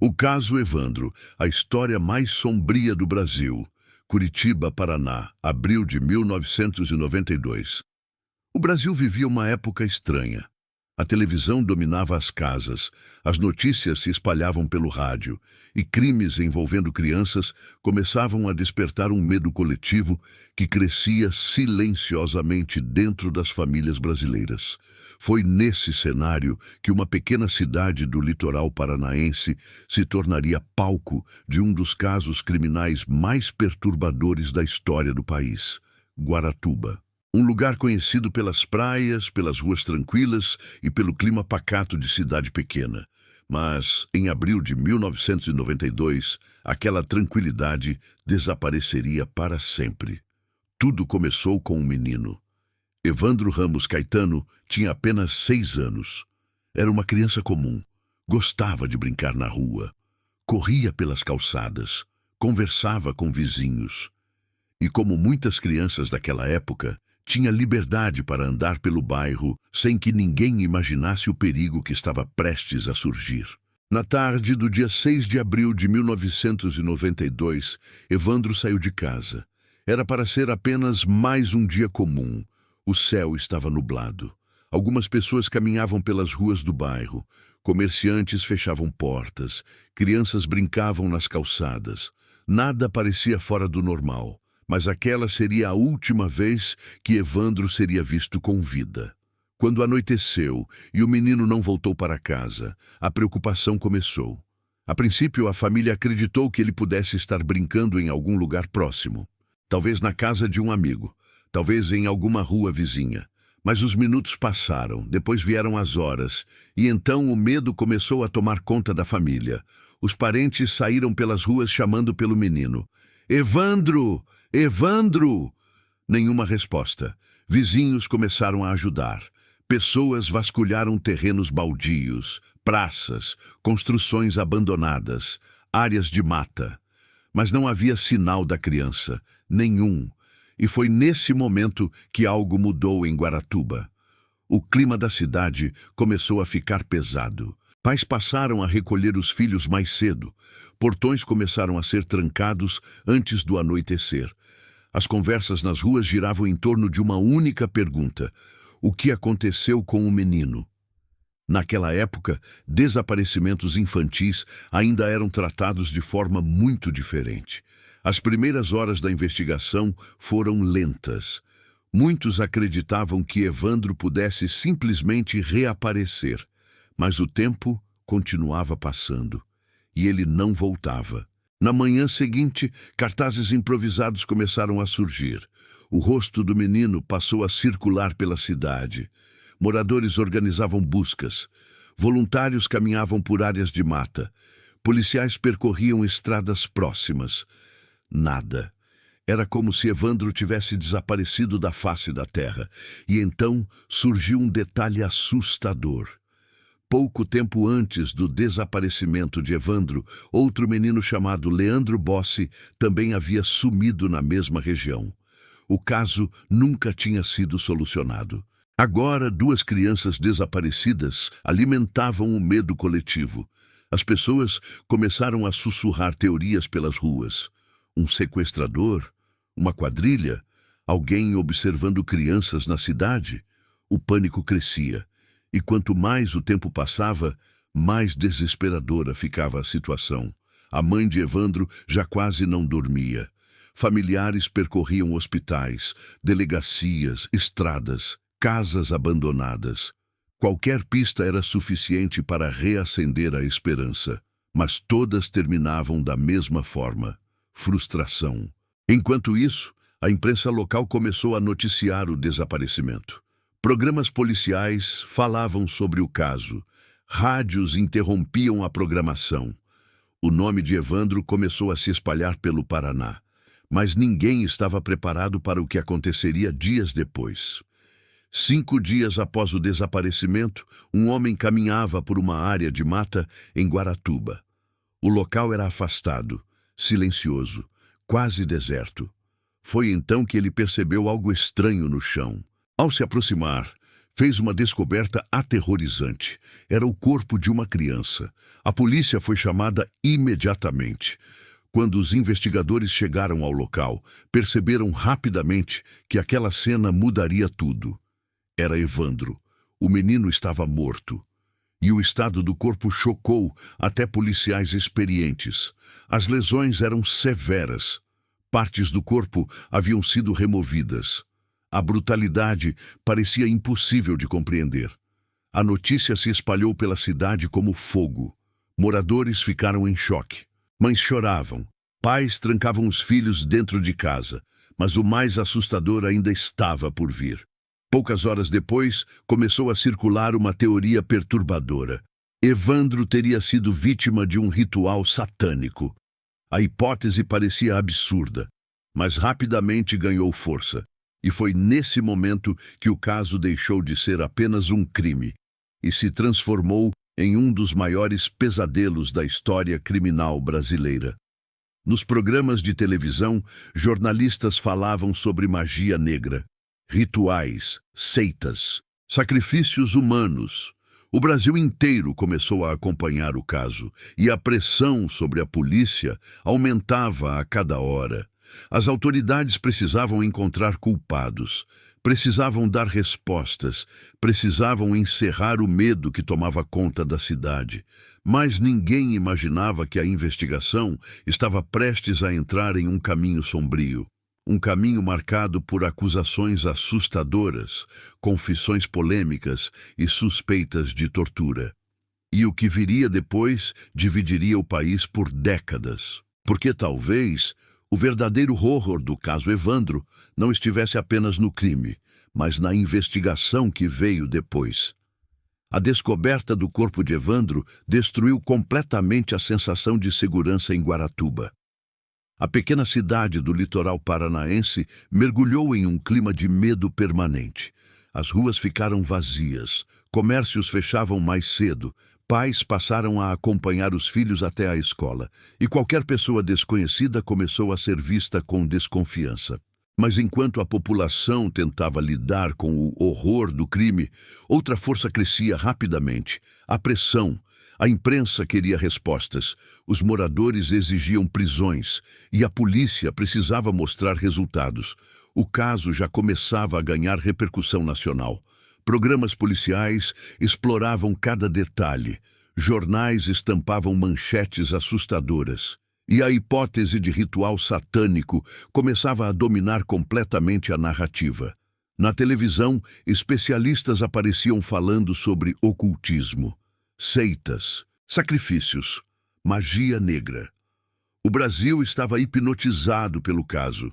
O caso Evandro, a história mais sombria do Brasil. Curitiba, Paraná, abril de 1992. O Brasil vivia uma época estranha. A televisão dominava as casas, as notícias se espalhavam pelo rádio e crimes envolvendo crianças começavam a despertar um medo coletivo que crescia silenciosamente dentro das famílias brasileiras. Foi nesse cenário que uma pequena cidade do litoral paranaense se tornaria palco de um dos casos criminais mais perturbadores da história do país: Guaratuba. Um lugar conhecido pelas praias, pelas ruas tranquilas e pelo clima pacato de cidade pequena. Mas, em abril de 1992, aquela tranquilidade desapareceria para sempre. Tudo começou com um menino. Evandro Ramos Caetano tinha apenas 6 anos. Era uma criança comum. Gostava de brincar na rua. Corria pelas calçadas. Conversava com vizinhos. E como muitas crianças daquela época, tinha liberdade para andar pelo bairro sem que ninguém imaginasse o perigo que estava prestes a surgir. Na tarde do dia 6 de abril de 1992, Evandro saiu de casa. Era para ser apenas mais um dia comum. O céu estava nublado. Algumas pessoas caminhavam pelas ruas do bairro. Comerciantes fechavam portas. Crianças brincavam nas calçadas. Nada parecia fora do normal. Mas aquela seria a última vez que Evandro seria visto com vida. Quando anoiteceu e o menino não voltou para casa, a preocupação começou. A princípio, a família acreditou que ele pudesse estar brincando em algum lugar próximo. Talvez na casa de um amigo, talvez em alguma rua vizinha. Mas os minutos passaram, depois vieram as horas, e então o medo começou a tomar conta da família. Os parentes saíram pelas ruas chamando pelo menino. Evandro! Evandro! Nenhuma resposta. Vizinhos começaram a ajudar. Pessoas vasculharam terrenos baldios, praças, construções abandonadas, áreas de mata. Mas não havia sinal da criança, nenhum. E foi nesse momento que algo mudou em Guaratuba. O clima da cidade começou a ficar pesado. Pais passaram a recolher os filhos mais cedo. Portões começaram a ser trancados antes do anoitecer. As conversas nas ruas giravam em torno de uma única pergunta: o que aconteceu com o menino? Naquela época, desaparecimentos infantis ainda eram tratados de forma muito diferente. As primeiras horas da investigação foram lentas. Muitos acreditavam que Evandro pudesse simplesmente reaparecer. Mas o tempo continuava passando, e ele não voltava. Na manhã seguinte, cartazes improvisados começaram a surgir. O rosto do menino passou a circular pela cidade. Moradores organizavam buscas. Voluntários caminhavam por áreas de mata. Policiais percorriam estradas próximas. Nada. Era como se Evandro tivesse desaparecido da face da terra. E então surgiu um detalhe assustador. Pouco tempo antes do desaparecimento de Evandro, outro menino chamado Leandro Bossi também havia sumido na mesma região. O caso nunca tinha sido solucionado. Agora, 2 crianças desaparecidas alimentavam o medo coletivo. As pessoas começaram a sussurrar teorias pelas ruas. Um sequestrador? Uma quadrilha? Alguém observando crianças na cidade? O pânico crescia. E quanto mais o tempo passava, mais desesperadora ficava a situação. A mãe de Evandro já quase não dormia. Familiares percorriam hospitais, delegacias, estradas, casas abandonadas. Qualquer pista era suficiente para reacender a esperança, mas todas terminavam da mesma forma: frustração. Enquanto isso, a imprensa local começou a noticiar o desaparecimento. Programas policiais falavam sobre o caso. Rádios interrompiam a programação. O nome de Evandro começou a se espalhar pelo Paraná. Mas ninguém estava preparado para o que aconteceria dias depois. 5 dias após o desaparecimento, um homem caminhava por uma área de mata em Guaratuba. O local era afastado, silencioso, quase deserto. Foi então que ele percebeu algo estranho no chão. Ao se aproximar, fez uma descoberta aterrorizante. Era o corpo de uma criança. A polícia foi chamada imediatamente. Quando os investigadores chegaram ao local, perceberam rapidamente que aquela cena mudaria tudo. Era Evandro. O menino estava morto. E o estado do corpo chocou até policiais experientes. As lesões eram severas. Partes do corpo haviam sido removidas. A brutalidade parecia impossível de compreender. A notícia se espalhou pela cidade como fogo. Moradores ficaram em choque. Mães choravam. Pais trancavam os filhos dentro de casa. Mas o mais assustador ainda estava por vir. Poucas horas depois, começou a circular uma teoria perturbadora. Evandro teria sido vítima de um ritual satânico. A hipótese parecia absurda, mas rapidamente ganhou força. E foi nesse momento que o caso deixou de ser apenas um crime e se transformou em um dos maiores pesadelos da história criminal brasileira. Nos programas de televisão, jornalistas falavam sobre magia negra, rituais, seitas, sacrifícios humanos. O Brasil inteiro começou a acompanhar o caso e a pressão sobre a polícia aumentava a cada hora. As autoridades precisavam encontrar culpados, precisavam dar respostas, precisavam encerrar o medo que tomava conta da cidade. Mas ninguém imaginava que a investigação estava prestes a entrar em um caminho sombrio. Um caminho marcado por acusações assustadoras, confissões polêmicas e suspeitas de tortura. E o que viria depois dividiria o país por décadas. Porque talvez o verdadeiro horror do caso Evandro não estivesse apenas no crime, mas na investigação que veio depois. A descoberta do corpo de Evandro destruiu completamente a sensação de segurança em Guaratuba. A pequena cidade do litoral paranaense mergulhou em um clima de medo permanente. As ruas ficaram vazias, comércios fechavam mais cedo, pais passaram a acompanhar os filhos até a escola, e qualquer pessoa desconhecida começou a ser vista com desconfiança. Mas enquanto a população tentava lidar com o horror do crime, outra força crescia rapidamente: a pressão. A imprensa queria respostas, os moradores exigiam prisões e a polícia precisava mostrar resultados. O caso já começava a ganhar repercussão nacional. Programas policiais exploravam cada detalhe, jornais estampavam manchetes assustadoras. E a hipótese de ritual satânico começava a dominar completamente a narrativa. Na televisão, especialistas apareciam falando sobre ocultismo, seitas, sacrifícios, magia negra. O Brasil estava hipnotizado pelo caso.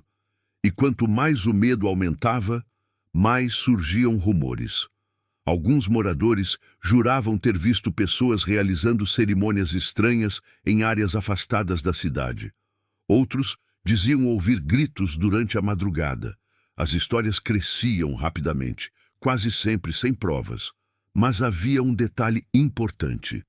E quanto mais o medo aumentava, mais surgiam rumores. Alguns moradores juravam ter visto pessoas realizando cerimônias estranhas em áreas afastadas da cidade. Outros diziam ouvir gritos durante a madrugada. As histórias cresciam rapidamente, quase sempre sem provas. Mas havia um detalhe importante.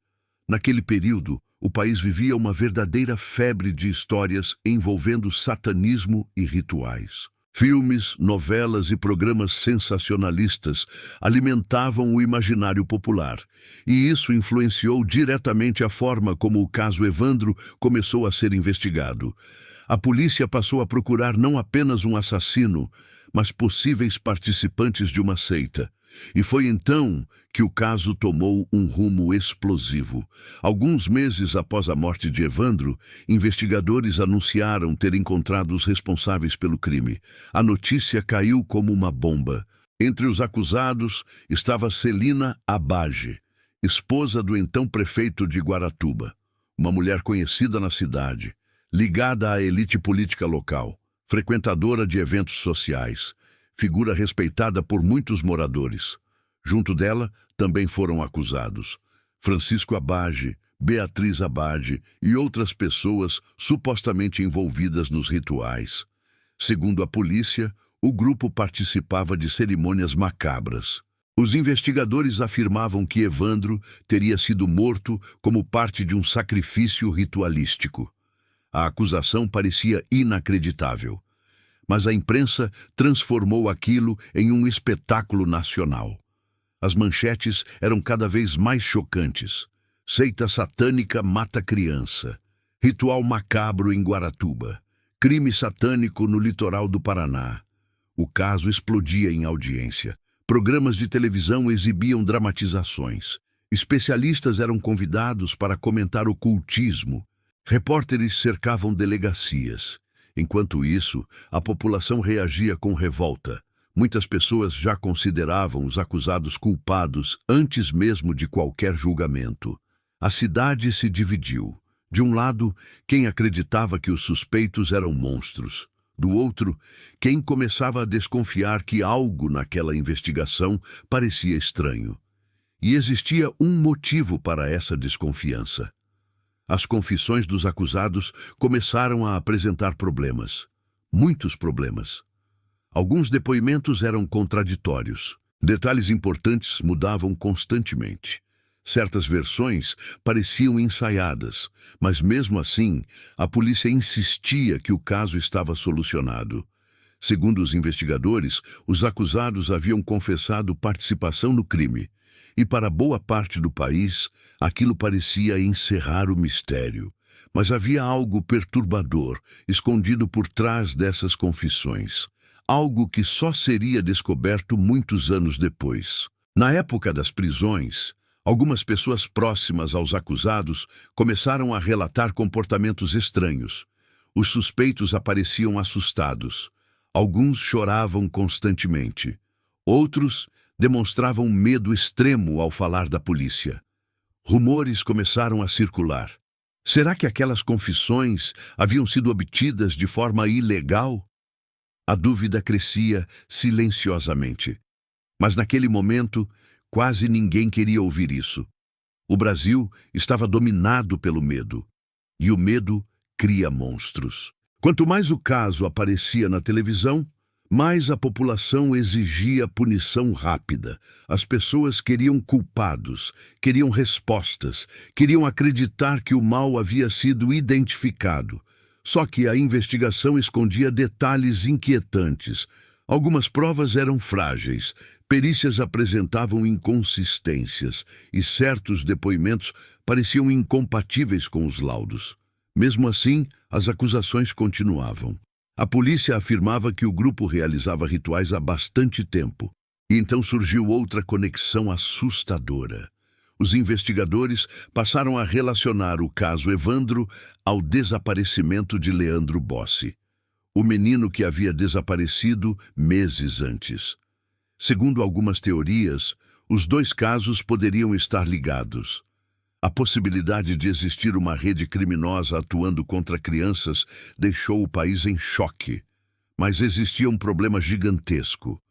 Naquele período, o país vivia uma verdadeira febre de histórias envolvendo satanismo e rituais. Filmes, novelas e programas sensacionalistas alimentavam o imaginário popular, e isso influenciou diretamente a forma como o caso Evandro começou a ser investigado. A polícia passou a procurar não apenas um assassino, mas possíveis participantes de uma seita. E foi então que o caso tomou um rumo explosivo. Alguns meses após a morte de Evandro, investigadores anunciaram ter encontrado os responsáveis pelo crime. A notícia caiu como uma bomba. Entre os acusados estava Celina Abage, esposa do então prefeito de Guaratuba, uma mulher conhecida na cidade, ligada à elite política local, frequentadora de eventos sociais, figura respeitada por muitos moradores. Junto dela, também foram acusados Francisco Abage, Beatriz Abage e outras pessoas supostamente envolvidas nos rituais. Segundo a polícia, o grupo participava de cerimônias macabras. Os investigadores afirmavam que Evandro teria sido morto como parte de um sacrifício ritualístico. A acusação parecia inacreditável. Mas a imprensa transformou aquilo em um espetáculo nacional. As manchetes eram cada vez mais chocantes. Seita satânica mata criança. Ritual macabro em Guaratuba. Crime satânico no litoral do Paraná. O caso explodia em audiência. Programas de televisão exibiam dramatizações. Especialistas eram convidados para comentar ocultismo. Repórteres cercavam delegacias. Enquanto isso, a população reagia com revolta. Muitas pessoas já consideravam os acusados culpados antes mesmo de qualquer julgamento. A cidade se dividiu. De um lado, quem acreditava que os suspeitos eram monstros. Do outro, quem começava a desconfiar que algo naquela investigação parecia estranho. E existia um motivo para essa desconfiança. As confissões dos acusados começaram a apresentar problemas. Muitos problemas. Alguns depoimentos eram contraditórios. Detalhes importantes mudavam constantemente. Certas versões pareciam ensaiadas, mas mesmo assim, a polícia insistia que o caso estava solucionado. Segundo os investigadores, os acusados haviam confessado participação no crime, e para boa parte do país, aquilo parecia encerrar o mistério. Mas havia algo perturbador, escondido por trás dessas confissões. Algo que só seria descoberto muitos anos depois. Na época das prisões, algumas pessoas próximas aos acusados começaram a relatar comportamentos estranhos. Os suspeitos apareciam assustados. Alguns choravam constantemente. Outros demonstravam medo extremo ao falar da polícia. Rumores começaram a circular. Será que aquelas confissões haviam sido obtidas de forma ilegal? A dúvida crescia silenciosamente. Mas naquele momento, quase ninguém queria ouvir isso. O Brasil estava dominado pelo medo. E o medo cria monstros. Quanto mais o caso aparecia na televisão, mais a população exigia punição rápida. As pessoas queriam culpados, queriam respostas, queriam acreditar que o mal havia sido identificado. Só que a investigação escondia detalhes inquietantes. Algumas provas eram frágeis, perícias apresentavam inconsistências e certos depoimentos pareciam incompatíveis com os laudos. Mesmo assim, as acusações continuavam. A polícia afirmava que o grupo realizava rituais há bastante tempo. E então surgiu outra conexão assustadora. Os investigadores passaram a relacionar o caso Evandro ao desaparecimento de Leandro Bossi, o menino que havia desaparecido meses antes. Segundo algumas teorias, os dois casos poderiam estar ligados. A possibilidade de existir uma rede criminosa atuando contra crianças deixou o país em choque. Mas existia um problema gigantesco.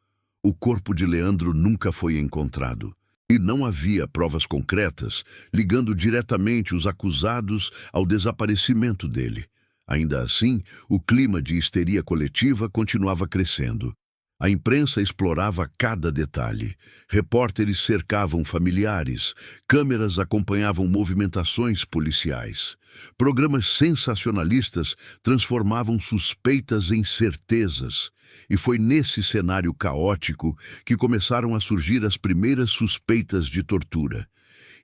O corpo de Leandro nunca foi encontrado. E não havia provas concretas ligando diretamente os acusados ao desaparecimento dele. Ainda assim, o clima de histeria coletiva continuava crescendo. A imprensa explorava cada detalhe. Repórteres cercavam familiares, câmeras acompanhavam movimentações policiais. Programas sensacionalistas transformavam suspeitas em certezas. E foi nesse cenário caótico que começaram a surgir as primeiras suspeitas de tortura.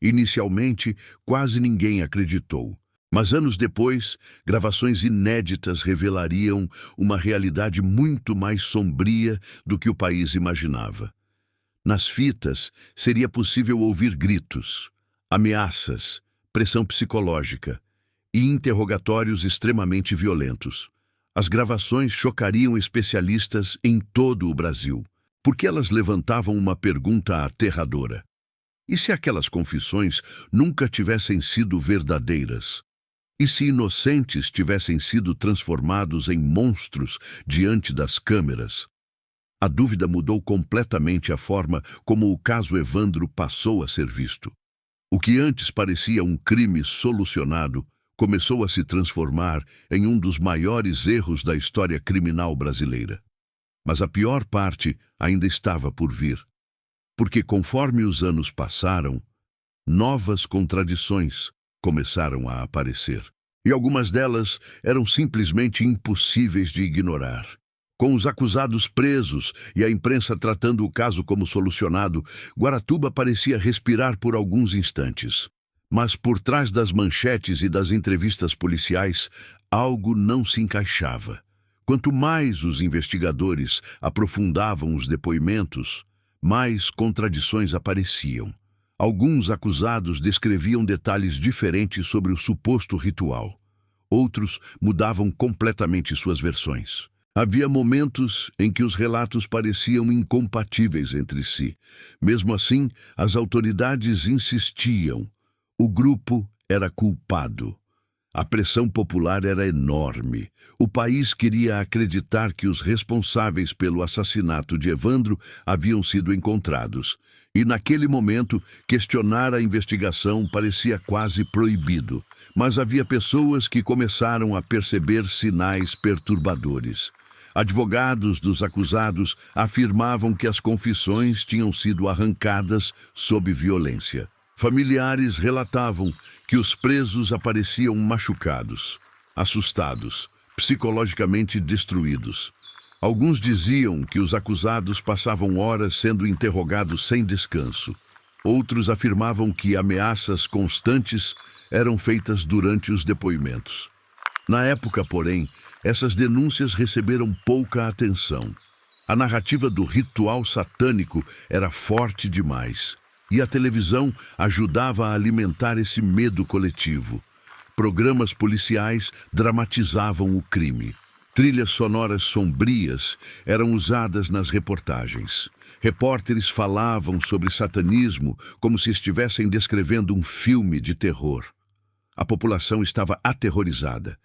Inicialmente, quase ninguém acreditou. Mas anos depois, gravações inéditas revelariam uma realidade muito mais sombria do que o país imaginava. Nas fitas, seria possível ouvir gritos, ameaças, pressão psicológica e interrogatórios extremamente violentos. As gravações chocariam especialistas em todo o Brasil, porque elas levantavam uma pergunta aterradora. E se aquelas confissões nunca tivessem sido verdadeiras? E se inocentes tivessem sido transformados em monstros diante das câmeras? A dúvida mudou completamente a forma como o caso Evandro passou a ser visto. O que antes parecia um crime solucionado começou a se transformar em um dos maiores erros da história criminal brasileira. Mas a pior parte ainda estava por vir. Porque conforme os anos passaram, novas contradições começaram a aparecer. E algumas delas eram simplesmente impossíveis de ignorar. Com os acusados presos e a imprensa tratando o caso como solucionado, Guaratuba parecia respirar por alguns instantes. Mas por trás das manchetes e das entrevistas policiais, algo não se encaixava. Quanto mais os investigadores aprofundavam os depoimentos, mais contradições apareciam. Alguns acusados descreviam detalhes diferentes sobre o suposto ritual. Outros mudavam completamente suas versões. Havia momentos em que os relatos pareciam incompatíveis entre si. Mesmo assim, as autoridades insistiam. O grupo era culpado. A pressão popular era enorme. O país queria acreditar que os responsáveis pelo assassinato de Evandro haviam sido encontrados. E naquele momento, questionar a investigação parecia quase proibido. Mas havia pessoas que começaram a perceber sinais perturbadores. Advogados dos acusados afirmavam que as confissões tinham sido arrancadas sob violência. Familiares relatavam que os presos apareciam machucados, assustados, psicologicamente destruídos. Alguns diziam que os acusados passavam horas sendo interrogados sem descanso. Outros afirmavam que ameaças constantes eram feitas durante os depoimentos. Na época, porém, essas denúncias receberam pouca atenção. A narrativa do ritual satânico era forte demais. E a televisão ajudava a alimentar esse medo coletivo. Programas policiais dramatizavam o crime. Trilhas sonoras sombrias eram usadas nas reportagens. Repórteres falavam sobre satanismo como se estivessem descrevendo um filme de terror. A população estava aterrorizada.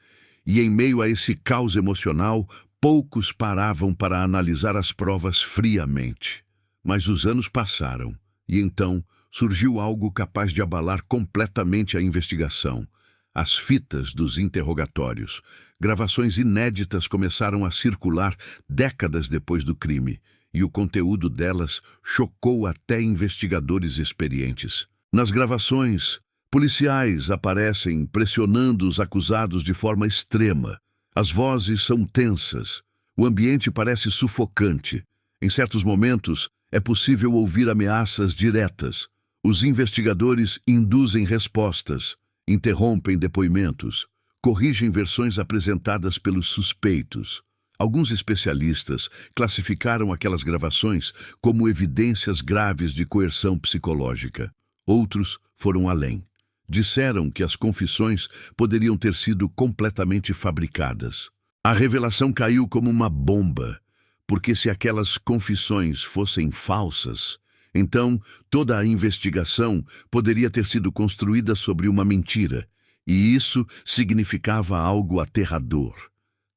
E em meio a esse caos emocional, poucos paravam para analisar as provas friamente. Mas os anos passaram. E então surgiu algo capaz de abalar completamente a investigação. As fitas dos interrogatórios. Gravações inéditas começaram a circular décadas depois do crime, e o conteúdo delas chocou até investigadores experientes. Nas gravações, policiais aparecem pressionando os acusados de forma extrema. As vozes são tensas. O ambiente parece sufocante. Em certos momentos, é possível ouvir ameaças diretas. Os investigadores induzem respostas, interrompem depoimentos, corrigem versões apresentadas pelos suspeitos. Alguns especialistas classificaram aquelas gravações como evidências graves de coerção psicológica. Outros foram além. Disseram que as confissões poderiam ter sido completamente fabricadas. A revelação caiu como uma bomba. Porque se aquelas confissões fossem falsas, então toda a investigação poderia ter sido construída sobre uma mentira, e isso significava algo aterrador.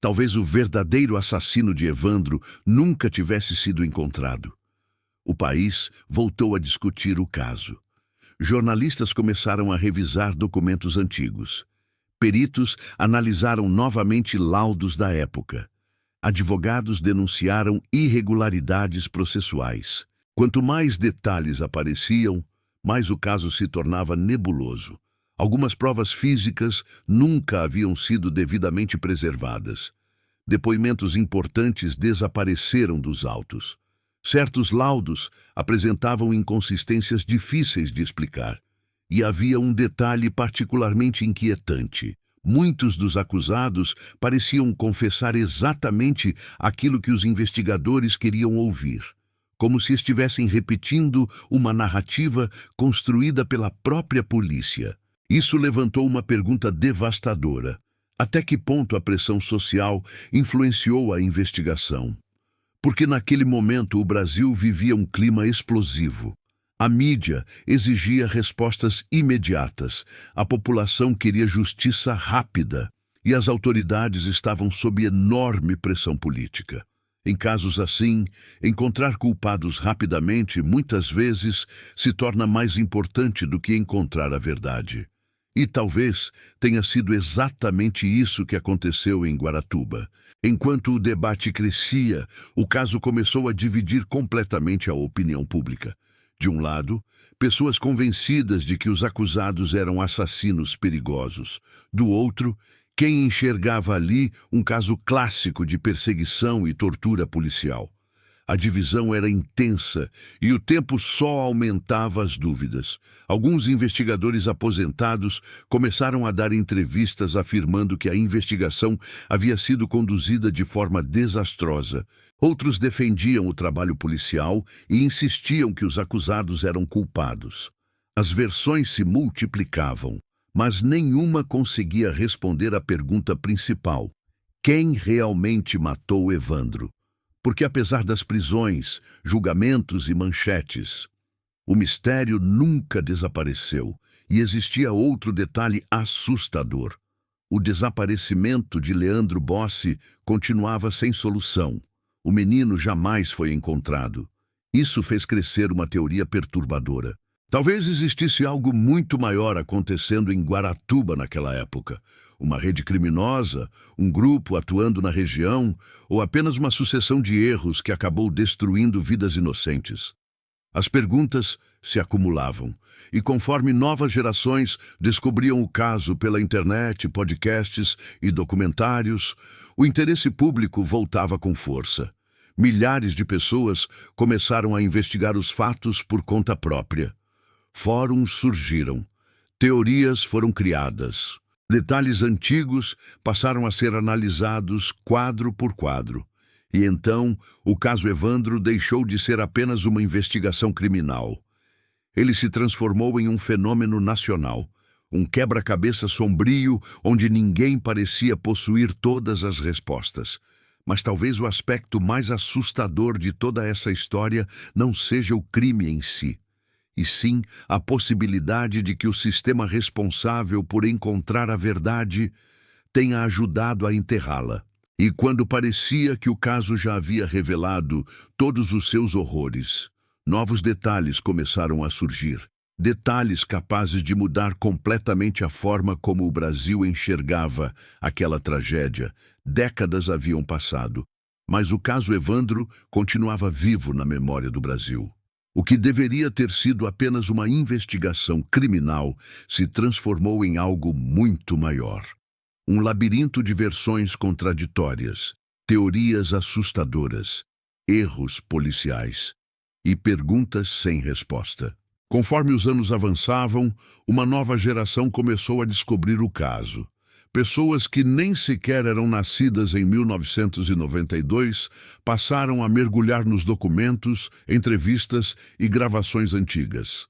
Talvez o verdadeiro assassino de Evandro nunca tivesse sido encontrado. O país voltou a discutir o caso. Jornalistas começaram a revisar documentos antigos. Peritos analisaram novamente laudos da época. Advogados denunciaram irregularidades processuais. Quanto mais detalhes apareciam, mais o caso se tornava nebuloso. Algumas provas físicas nunca haviam sido devidamente preservadas. Depoimentos importantes desapareceram dos autos. Certos laudos apresentavam inconsistências difíceis de explicar. E havia um detalhe particularmente inquietante. Muitos dos acusados pareciam confessar exatamente aquilo que os investigadores queriam ouvir, como se estivessem repetindo uma narrativa construída pela própria polícia. Isso levantou uma pergunta devastadora. Até que ponto a pressão social influenciou a investigação? Porque naquele momento o Brasil vivia um clima explosivo. A mídia exigia respostas imediatas, a população queria justiça rápida e as autoridades estavam sob enorme pressão política. Em casos assim, encontrar culpados rapidamente muitas vezes se torna mais importante do que encontrar a verdade. E talvez tenha sido exatamente isso que aconteceu em Guaratuba. Enquanto o debate crescia, o caso começou a dividir completamente a opinião pública. De um lado, pessoas convencidas de que os acusados eram assassinos perigosos. Do outro, quem enxergava ali um caso clássico de perseguição e tortura policial. A divisão era intensa e o tempo só aumentava as dúvidas. Alguns investigadores aposentados começaram a dar entrevistas afirmando que a investigação havia sido conduzida de forma desastrosa. Outros defendiam o trabalho policial e insistiam que os acusados eram culpados. As versões se multiplicavam, mas nenhuma conseguia responder à pergunta principal: quem realmente matou Evandro? Porque apesar das prisões, julgamentos e manchetes, o mistério nunca desapareceu e existia outro detalhe assustador. O desaparecimento de Leandro Bossi continuava sem solução. O menino jamais foi encontrado. Isso fez crescer uma teoria perturbadora. Talvez existisse algo muito maior acontecendo em Guaratuba naquela época. Uma rede criminosa, um grupo atuando na região, ou apenas uma sucessão de erros que acabou destruindo vidas inocentes. As perguntas se acumulavam, e conforme novas gerações descobriam o caso pela internet, podcasts e documentários, o interesse público voltava com força. Milhares de pessoas começaram a investigar os fatos por conta própria. Fóruns surgiram, teorias foram criadas, detalhes antigos passaram a ser analisados quadro por quadro. E então, o caso Evandro deixou de ser apenas uma investigação criminal. Ele se transformou em um fenômeno nacional, um quebra-cabeça sombrio onde ninguém parecia possuir todas as respostas. Mas talvez o aspecto mais assustador de toda essa história não seja o crime em si, e sim a possibilidade de que o sistema responsável por encontrar a verdade tenha ajudado a enterrá-la. E quando parecia que o caso já havia revelado todos os seus horrores, novos detalhes começaram a surgir. Detalhes capazes de mudar completamente a forma como o Brasil enxergava aquela tragédia. Décadas haviam passado, mas o caso Evandro continuava vivo na memória do Brasil. O que deveria ter sido apenas uma investigação criminal se transformou em algo muito maior. Um labirinto de versões contraditórias, teorias assustadoras, erros policiais e perguntas sem resposta. Conforme os anos avançavam, uma nova geração começou a descobrir o caso. Pessoas que nem sequer eram nascidas em 1992 passaram a mergulhar nos documentos, entrevistas e gravações antigas.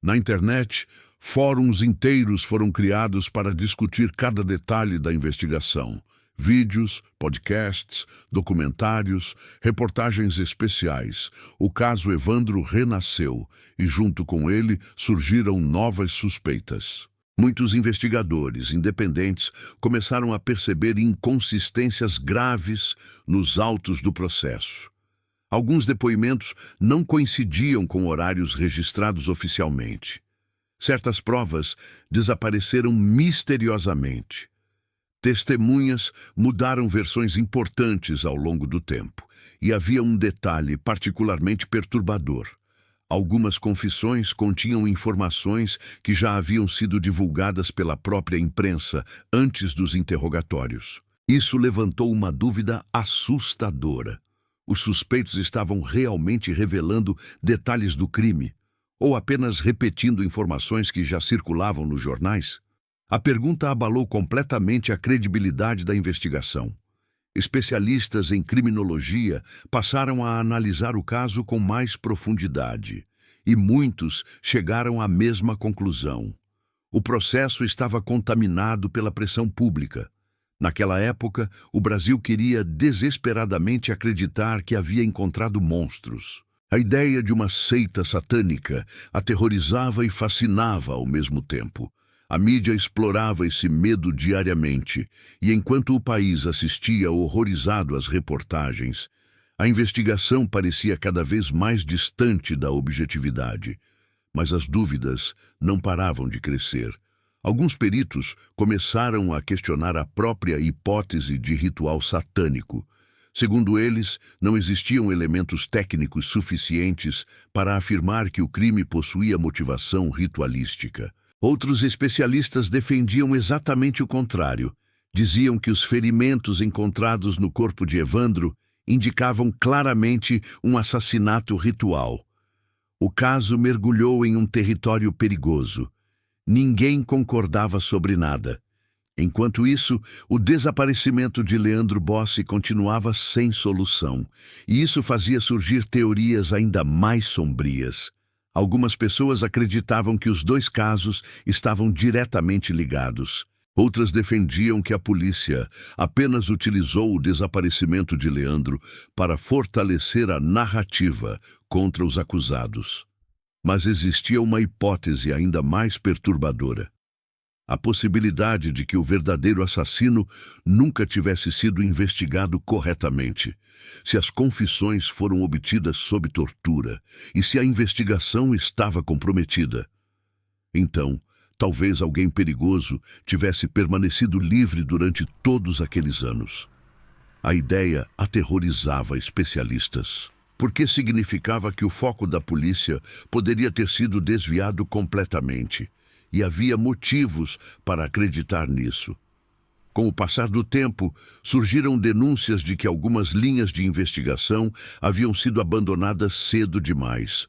Na internet, fóruns inteiros foram criados para discutir cada detalhe da investigação. Vídeos, podcasts, documentários, reportagens especiais. O caso Evandro renasceu e, junto com ele, surgiram novas suspeitas. Muitos investigadores independentes começaram a perceber inconsistências graves nos autos do processo. Alguns depoimentos não coincidiam com horários registrados oficialmente. Certas provas desapareceram misteriosamente. Testemunhas mudaram versões importantes ao longo do tempo, e havia um detalhe particularmente perturbador. Algumas confissões continham informações que já haviam sido divulgadas pela própria imprensa antes dos interrogatórios. Isso levantou uma dúvida assustadora. Os suspeitos estavam realmente revelando detalhes do crime, ou apenas repetindo informações que já circulavam nos jornais? A pergunta abalou completamente a credibilidade da investigação. Especialistas em criminologia passaram a analisar o caso com mais profundidade, e muitos chegaram à mesma conclusão. O processo estava contaminado pela pressão pública. Naquela época, o Brasil queria desesperadamente acreditar que havia encontrado monstros. A ideia de uma seita satânica aterrorizava e fascinava ao mesmo tempo. A mídia explorava esse medo diariamente, e enquanto o país assistia horrorizado às reportagens, a investigação parecia cada vez mais distante da objetividade. Mas as dúvidas não paravam de crescer. Alguns peritos começaram a questionar a própria hipótese de ritual satânico. Segundo eles, não existiam elementos técnicos suficientes para afirmar que o crime possuía motivação ritualística. Outros especialistas defendiam exatamente o contrário. Diziam que os ferimentos encontrados no corpo de Evandro indicavam claramente um assassinato ritual. O caso mergulhou em um território perigoso. Ninguém concordava sobre nada. Enquanto isso, o desaparecimento de Leandro Bossi continuava sem solução, e isso fazia surgir teorias ainda mais sombrias. Algumas pessoas acreditavam que os dois casos estavam diretamente ligados. Outras defendiam que a polícia apenas utilizou o desaparecimento de Leandro para fortalecer a narrativa contra os acusados. Mas existia uma hipótese ainda mais perturbadora. A possibilidade de que o verdadeiro assassino nunca tivesse sido investigado corretamente, se as confissões foram obtidas sob tortura e se a investigação estava comprometida. Então, talvez alguém perigoso tivesse permanecido livre durante todos aqueles anos. A ideia aterrorizava especialistas, porque significava que o foco da polícia poderia ter sido desviado completamente. E havia motivos para acreditar nisso. Com o passar do tempo, surgiram denúncias de que algumas linhas de investigação haviam sido abandonadas cedo demais.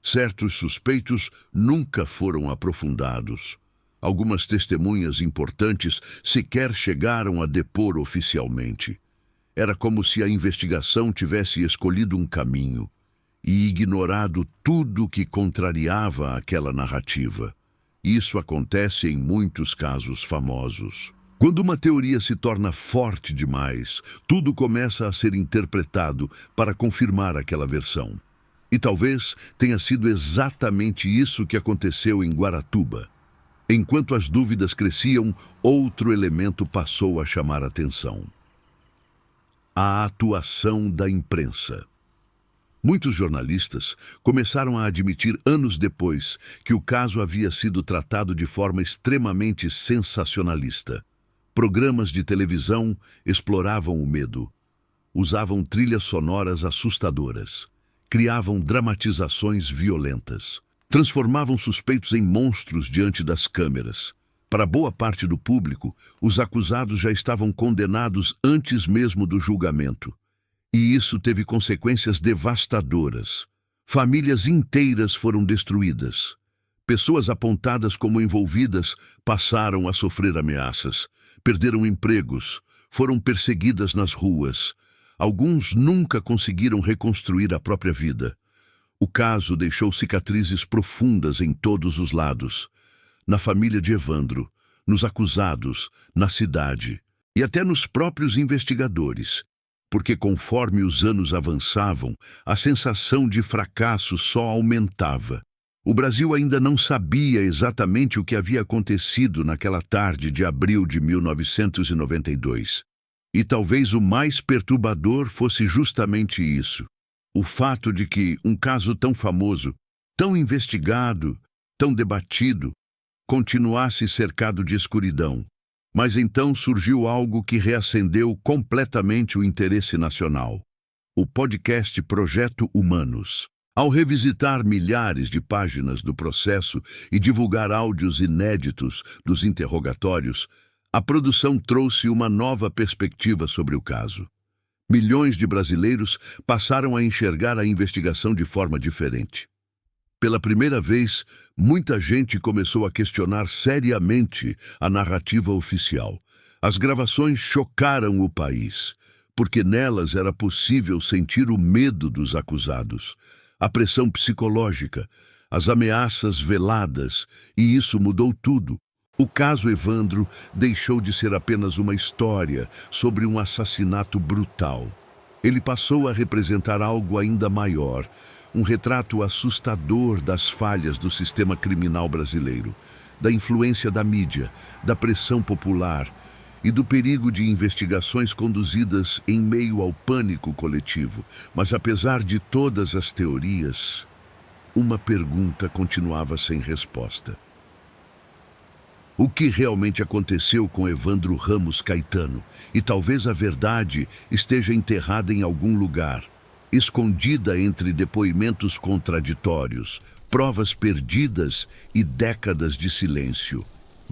Certos suspeitos nunca foram aprofundados. Algumas testemunhas importantes sequer chegaram a depor oficialmente. Era como se a investigação tivesse escolhido um caminho e ignorado tudo que contrariava aquela narrativa. Isso acontece em muitos casos famosos. Quando uma teoria se torna forte demais, tudo começa a ser interpretado para confirmar aquela versão. E talvez tenha sido exatamente isso que aconteceu em Guaratuba. Enquanto as dúvidas cresciam, outro elemento passou a chamar a atenção: a atuação da imprensa. Muitos jornalistas começaram a admitir anos depois que o caso havia sido tratado de forma extremamente sensacionalista. Programas de televisão exploravam o medo, usavam trilhas sonoras assustadoras, criavam dramatizações violentas, transformavam suspeitos em monstros diante das câmeras. Para boa parte do público, os acusados já estavam condenados antes mesmo do julgamento. E isso teve consequências devastadoras. Famílias inteiras foram destruídas. Pessoas apontadas como envolvidas passaram a sofrer ameaças, perderam empregos, foram perseguidas nas ruas. Alguns nunca conseguiram reconstruir a própria vida. O caso deixou cicatrizes profundas em todos os lados. Na família de Evandro, nos acusados, na cidade e até nos próprios investigadores. Porque conforme os anos avançavam, a sensação de fracasso só aumentava. O Brasil ainda não sabia exatamente o que havia acontecido naquela tarde de abril de 1992. E talvez o mais perturbador fosse justamente isso: o fato de que um caso tão famoso, tão investigado, tão debatido, continuasse cercado de escuridão. Mas então surgiu algo que reacendeu completamente o interesse nacional: o podcast Projeto Humanos. Ao revisitar milhares de páginas do processo e divulgar áudios inéditos dos interrogatórios, a produção trouxe uma nova perspectiva sobre o caso. Milhões de brasileiros passaram a enxergar a investigação de forma diferente. Pela primeira vez, muita gente começou a questionar seriamente a narrativa oficial. As gravações chocaram o país, porque nelas era possível sentir o medo dos acusados, a pressão psicológica, as ameaças veladas, e isso mudou tudo. O caso Evandro deixou de ser apenas uma história sobre um assassinato brutal. Ele passou a representar algo ainda maior, um retrato assustador das falhas do sistema criminal brasileiro, da influência da mídia, da pressão popular e do perigo de investigações conduzidas em meio ao pânico coletivo. Mas apesar de todas as teorias, uma pergunta continuava sem resposta: o que realmente aconteceu com Evandro Ramos Caetano? E talvez a verdade esteja enterrada em algum lugar, escondida entre depoimentos contraditórios, provas perdidas e décadas de silêncio.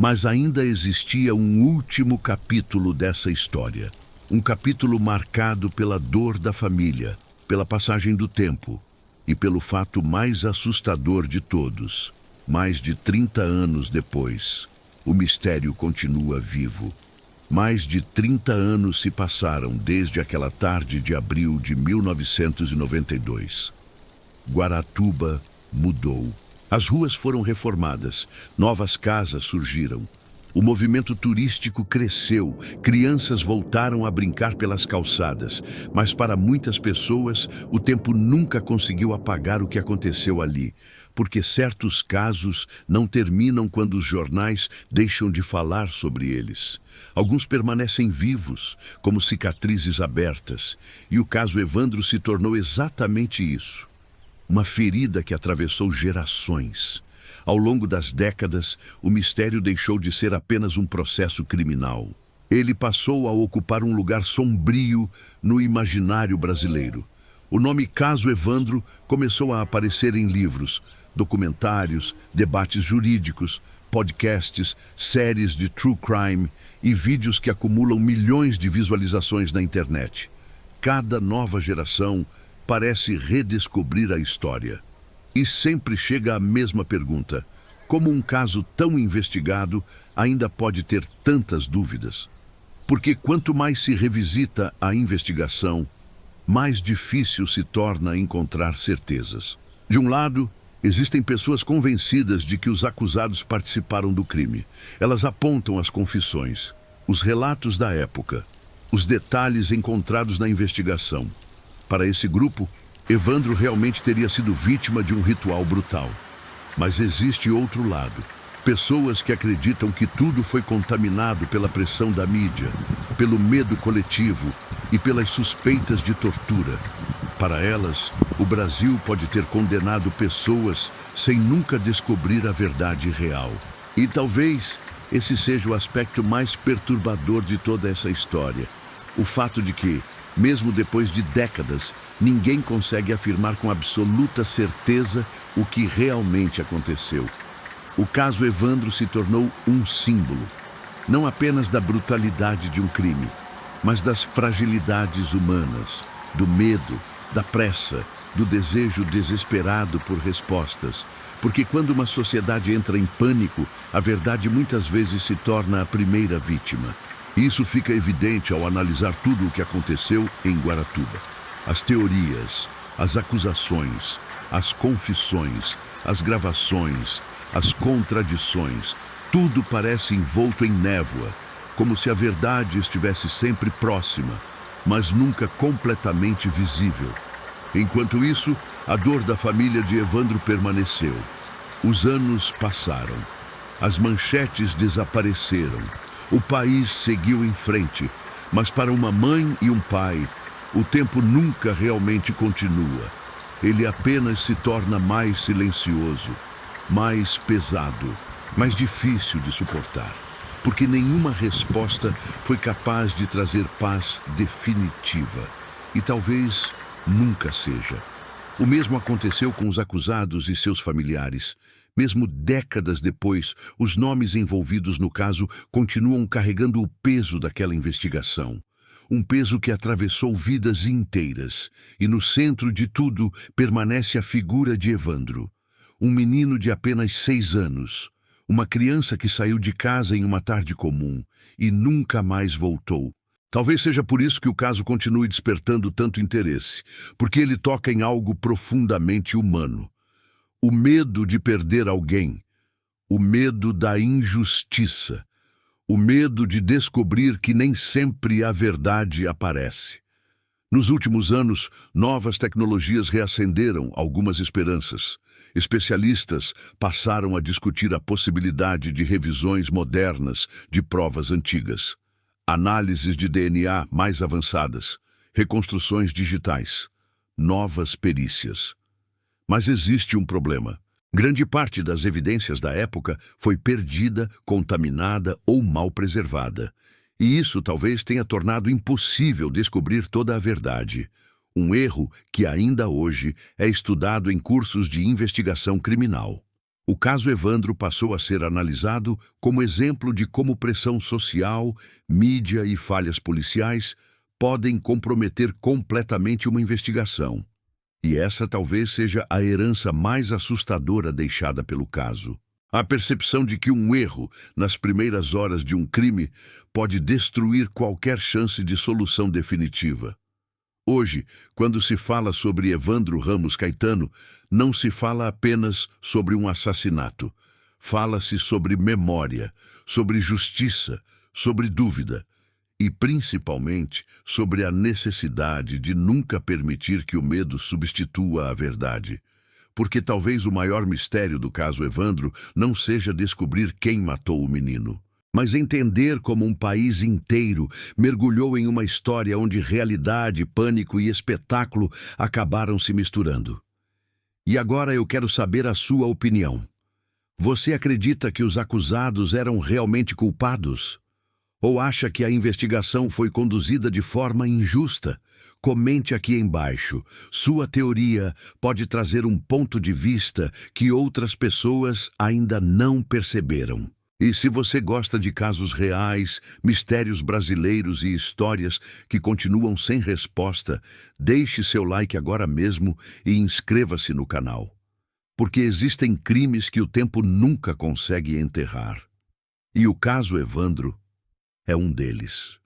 Mas ainda existia um último capítulo dessa história. Um capítulo marcado pela dor da família, pela passagem do tempo e pelo fato mais assustador de todos. Mais de 30 anos depois, o mistério continua vivo. Mais de 30 anos se passaram desde aquela tarde de abril de 1992. Guaratuba mudou. As ruas foram reformadas, novas casas surgiram. O movimento turístico cresceu, crianças voltaram a brincar pelas calçadas, mas para muitas pessoas o tempo nunca conseguiu apagar o que aconteceu ali, porque certos casos não terminam quando os jornais deixam de falar sobre eles. Alguns permanecem vivos, como cicatrizes abertas, e o caso Evandro se tornou exatamente isso. Uma ferida que atravessou gerações. Ao longo das décadas, o mistério deixou de ser apenas um processo criminal. Ele passou a ocupar um lugar sombrio no imaginário brasileiro. O nome Caso Evandro começou a aparecer em livros, documentários, debates jurídicos, podcasts, séries de true crime e vídeos que acumulam milhões de visualizações na internet. Cada nova geração parece redescobrir a história. E sempre chega a mesma pergunta: como um caso tão investigado ainda pode ter tantas dúvidas? Porque quanto mais se revisita a investigação, mais difícil se torna encontrar certezas. De um lado, existem pessoas convencidas de que os acusados participaram do crime. Elas apontam as confissões, os relatos da época, os detalhes encontrados na investigação. Para esse grupo, Evandro realmente teria sido vítima de um ritual brutal. Mas existe outro lado. Pessoas que acreditam que tudo foi contaminado pela pressão da mídia, pelo medo coletivo e pelas suspeitas de tortura. Para elas, o Brasil pode ter condenado pessoas sem nunca descobrir a verdade real. E talvez esse seja o aspecto mais perturbador de toda essa história. O fato de que, mesmo depois de décadas, ninguém consegue afirmar com absoluta certeza o que realmente aconteceu. O caso Evandro se tornou um símbolo, não apenas da brutalidade de um crime, mas das fragilidades humanas, do medo, da pressa, do desejo desesperado por respostas. Porque quando uma sociedade entra em pânico, a verdade muitas vezes se torna a primeira vítima. Isso fica evidente ao analisar tudo o que aconteceu em Guaratuba. As teorias, as acusações, as confissões, as gravações, as contradições, tudo parece envolto em névoa, como se a verdade estivesse sempre próxima, mas nunca completamente visível. Enquanto isso, a dor da família de Evandro permaneceu. Os anos passaram. As manchetes desapareceram. O país seguiu em frente, mas para uma mãe e um pai, o tempo nunca realmente continua. Ele apenas se torna mais silencioso, mais pesado, mais difícil de suportar, porque nenhuma resposta foi capaz de trazer paz definitiva, e talvez nunca seja. O mesmo aconteceu com os acusados e seus familiares. Mesmo décadas depois, os nomes envolvidos no caso continuam carregando o peso daquela investigação. Um peso que atravessou vidas inteiras, e no centro de tudo permanece a figura de Evandro. Um menino de apenas 6 anos, uma criança que saiu de casa em uma tarde comum e nunca mais voltou. Talvez seja por isso que o caso continue despertando tanto interesse, porque ele toca em algo profundamente humano. O medo de perder alguém, o medo da injustiça, o medo de descobrir que nem sempre a verdade aparece. Nos últimos anos, novas tecnologias reacenderam algumas esperanças. Especialistas passaram a discutir a possibilidade de revisões modernas de provas antigas, análises de DNA mais avançadas, reconstruções digitais, novas perícias. Mas existe um problema. Grande parte das evidências da época foi perdida, contaminada ou mal preservada. E isso talvez tenha tornado impossível descobrir toda a verdade. Um erro que ainda hoje é estudado em cursos de investigação criminal. O caso Evandro passou a ser analisado como exemplo de como pressão social, mídia e falhas policiais podem comprometer completamente uma investigação. E essa talvez seja a herança mais assustadora deixada pelo caso. A percepção de que um erro nas primeiras horas de um crime pode destruir qualquer chance de solução definitiva. Hoje, quando se fala sobre Evandro Ramos Caetano, não se fala apenas sobre um assassinato. Fala-se sobre memória, sobre justiça, sobre dúvida e, principalmente, sobre a necessidade de nunca permitir que o medo substitua a verdade. Porque talvez o maior mistério do caso Evandro não seja descobrir quem matou o menino, mas entender como um país inteiro mergulhou em uma história onde realidade, pânico e espetáculo acabaram se misturando. E agora eu quero saber a sua opinião. Você acredita que os acusados eram realmente culpados? Ou acha que a investigação foi conduzida de forma injusta? Comente aqui embaixo. Sua teoria pode trazer um ponto de vista que outras pessoas ainda não perceberam. E se você gosta de casos reais, mistérios brasileiros e histórias que continuam sem resposta, deixe seu like agora mesmo e inscreva-se no canal. Porque existem crimes que o tempo nunca consegue enterrar. E o caso Evandro é um deles.